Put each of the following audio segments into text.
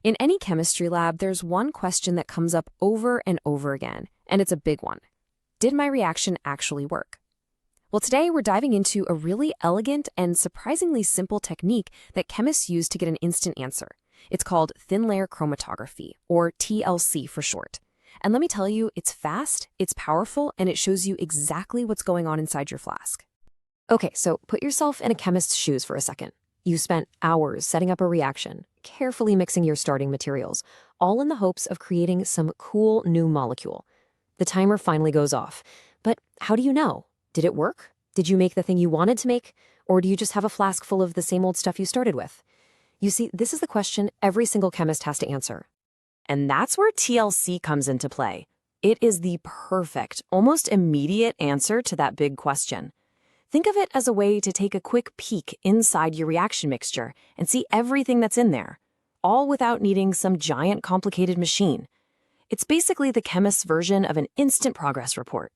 In any chemistry lab, there's one question that comes up over and over again, and it's a big one. Did my reaction actually work? Well, today we're diving into a really elegant and surprisingly simple technique that chemists use to get an instant answer. It's called thin layer chromatography, or TLC for short. And let me tell you, it's fast, it's powerful, and it shows you exactly what's going on inside your flask. Okay, so put yourself in a chemist's shoes for a second. You spent hours setting up a reaction, carefully mixing your starting materials, all in the hopes of creating some cool new molecule. The timer finally goes off. But how do you know? Did it work? Did you make the thing you wanted to make? Or do you just have a flask full of the same old stuff you started with? You see, this is the question every single chemist has to answer. And that's where TLC comes into play. It is the perfect, almost immediate answer to that big question. Think of it as a way to take a quick peek inside your reaction mixture and see everything that's in there, all without needing some giant complicated machine. It's basically the chemist's version of an instant progress report.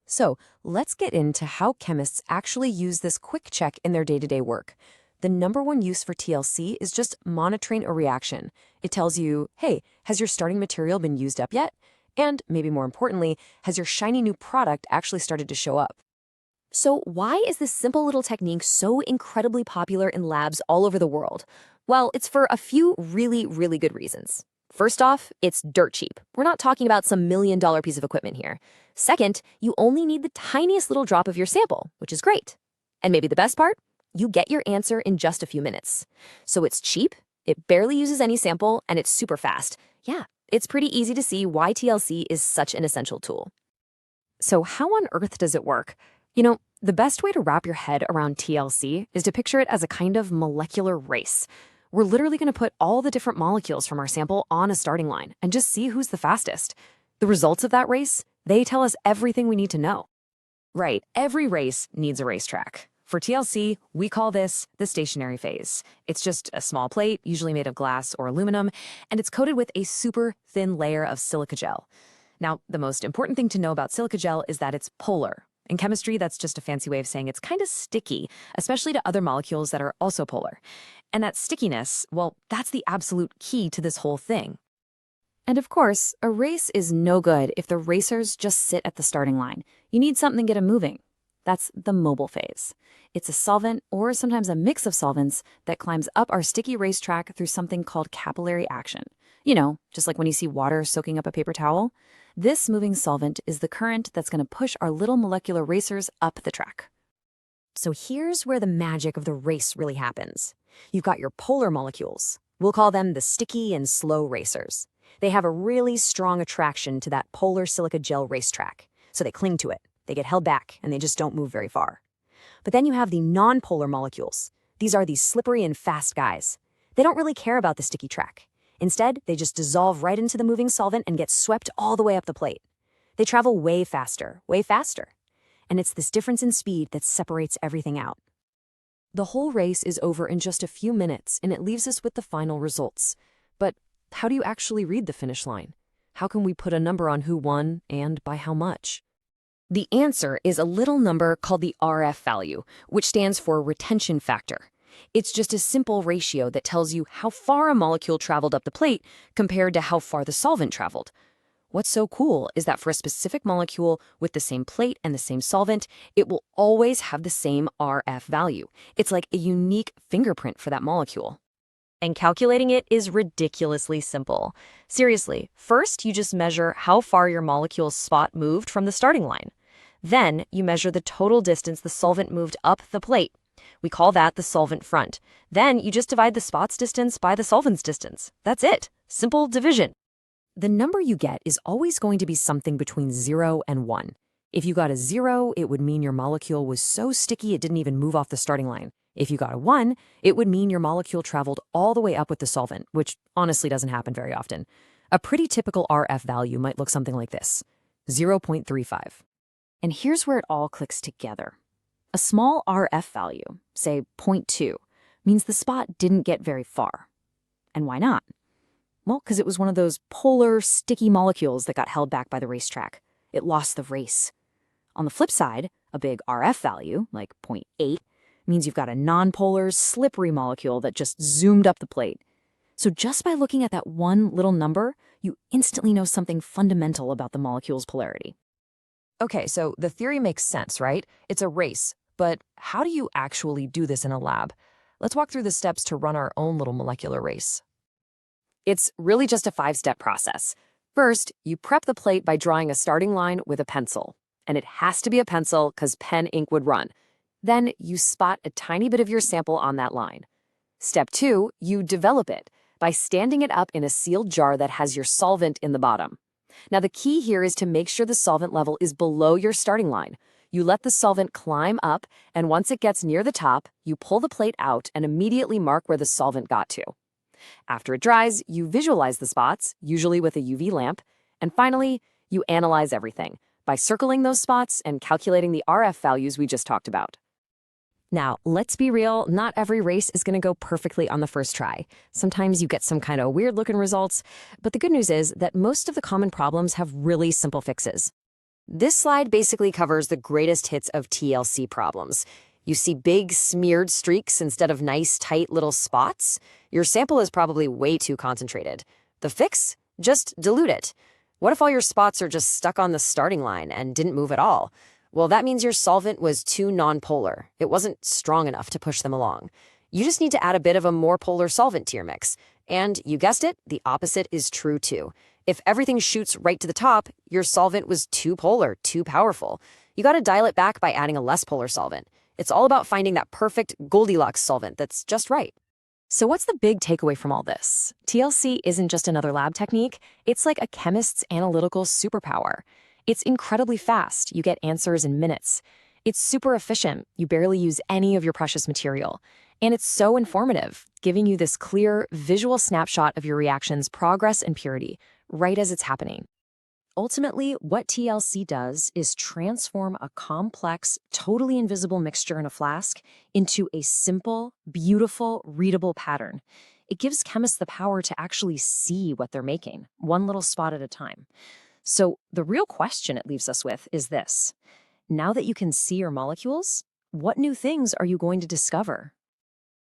So let's get into how chemists actually use this quick check in their day-to-day work. The number one use for TLC is just monitoring a reaction. It tells you, hey, has your starting material been used up yet? And maybe more importantly, has your shiny new product actually started to show up? So why is this simple little technique so incredibly popular in labs all over the world? Well, it's for a few really, really good reasons. First off, it's dirt cheap. We're not talking about some $1 million piece of equipment here. Second, you only need the tiniest little drop of your sample, which is great. And maybe the best part? You get your answer in just a few minutes. So it's cheap, it barely uses any sample, and it's super fast. Yeah, it's pretty easy to see why TLC is such an essential tool. So how on earth does it work? You know, the best way to wrap your head around TLC is to picture it as a kind of molecular race. We're literally going to put all the different molecules from our sample on a starting line and just see who's the fastest. The results of that race, they tell us everything we need to know. Right, every race needs a racetrack. For TLC, we call this the stationary phase. It's just a small plate, usually made of glass or aluminum, and it's coated with a super thin layer of silica gel. Now, the most important thing to know about silica gel is that it's polar. In chemistry, that's just a fancy way of saying it's kind of sticky, especially to other molecules that are also polar. And that stickiness, well, that's the absolute key to this whole thing. And of course, a race is no good if the racers just sit at the starting line. You need something to get them moving. That's the mobile phase. It's a solvent, or sometimes a mix of solvents, that climbs up our sticky racetrack through something called capillary action. You know, just like when you see water soaking up a paper towel. This moving solvent is the current that's going to push our little molecular racers up the track. So here's where the magic of the race really happens. You've got your polar molecules. We'll call them the sticky and slow racers. They have a really strong attraction to that polar silica gel racetrack, so they cling to it. They get held back, and they just don't move very far. But then you have the non-polar molecules. These are these slippery and fast guys. They don't really care about the sticky track. Instead, they just dissolve right into the moving solvent and get swept all the way up the plate. They travel way faster, way faster. And it's this difference in speed that separates everything out. The whole race is over in just a few minutes, and it leaves us with the final results. But how do you actually read the finish line? How can we put a number on who won and by how much? The answer is a little number called the RF value, which stands for retention factor. It's just a simple ratio that tells you how far a molecule traveled up the plate compared to how far the solvent traveled. What's so cool is that for a specific molecule with the same plate and the same solvent, it will always have the same RF value. It's like a unique fingerprint for that molecule. And calculating it is ridiculously simple. Seriously, first you just measure how far your molecule's spot moved from the starting line. Then you measure the total distance the solvent moved up the plate. We call that the solvent front. Then you just divide the spot's distance by the solvent's distance. That's it. Simple division. The number you get is always going to be something between 0 and 1. If you got a 0, it would mean your molecule was so sticky it didn't even move off the starting line. If you got a 1, it would mean your molecule traveled all the way up with the solvent, which honestly doesn't happen very often. A pretty typical RF value might look something like this, 0.35. And here's where it all clicks together. A small RF value, say 0.2, means the spot didn't get very far. And why not? Well, because it was one of those polar, sticky molecules that got held back by the racetrack. It lost the race. On the flip side, a big RF value, like 0.8, means you've got a nonpolar, slippery molecule that just zoomed up the plate. So just by looking at that one little number, you instantly know something fundamental about the molecule's polarity. Okay, so the theory makes sense, right? It's a race. But how do you actually do this in a lab? Let's walk through the steps to run our own little molecular race. It's really just a 5-step process. First, you prep the plate by drawing a starting line with a pencil. And it has to be a pencil because pen ink would run. Then you spot a tiny bit of your sample on that line. Step 2, you develop it by standing it up in a sealed jar that has your solvent in the bottom. Now the key here is to make sure the solvent level is below your starting line. You let the solvent climb up, and once it gets near the top, you pull the plate out and immediately mark where the solvent got to. After it dries, you visualize the spots, usually with a UV lamp, and finally, you analyze everything by circling those spots and calculating the RF values we just talked about. Now, let's be real, not every race is going to go perfectly on the first try. Sometimes you get some kind of weird-looking results, but the good news is that most of the common problems have really simple fixes. This slide basically covers the greatest hits of TLC problems. You see big, smeared streaks instead of nice, tight little spots? Your sample is probably way too concentrated. The fix? Just dilute it. What if all your spots are just stuck on the starting line and didn't move at all? Well, that means your solvent was too nonpolar. It wasn't strong enough to push them along. You just need to add a bit of a more polar solvent to your mix. And you guessed it, the opposite is true too. If everything shoots right to the top, your solvent was too polar, too powerful. You got to dial it back by adding a less polar solvent. It's all about finding that perfect Goldilocks solvent that's just right. So what's the big takeaway from all this? TLC isn't just another lab technique. It's like a chemist's analytical superpower. It's incredibly fast. You get answers in minutes. It's super efficient. You barely use any of your precious material. And it's so informative, giving you this clear, visual snapshot of your reaction's progress and purity, right as it's happening. Ultimately, what TLC does is transform a complex, totally invisible mixture in a flask into a simple, beautiful, readable pattern. It gives chemists the power to actually see what they're making, one little spot at a time. So the real question it leaves us with is this. Now that you can see your molecules, what new things are you going to discover?